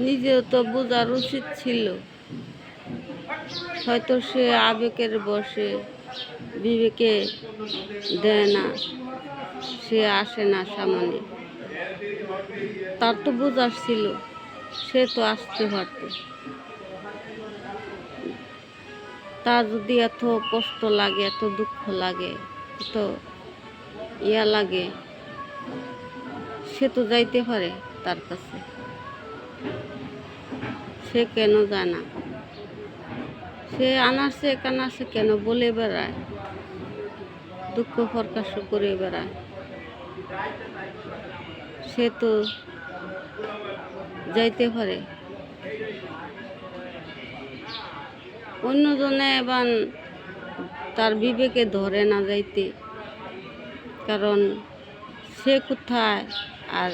নিজেও তো বোঝার উচিত ছিল। হয়তো সে আবেগের বশে বিবেকে দেয় না, সে আসে না সামনে। তার তো বোঝার ছিল, সে তো আসতে পারত। তার যদি এত কষ্ট লাগে, এত দুঃখ লাগে, এত লাগে, সে তো যাইতে পারে তার কাছে। সে কেন যায় না? সে আনারসে কানারসে কেন বলে বেড়ায়, দুঃখ প্রকাশ করে বেড়ায়? সে তো যাইতে পারে। অন্যজনে এবার তার বিবেকে ধরে না যাইতে, কারণ সে কোথায় আর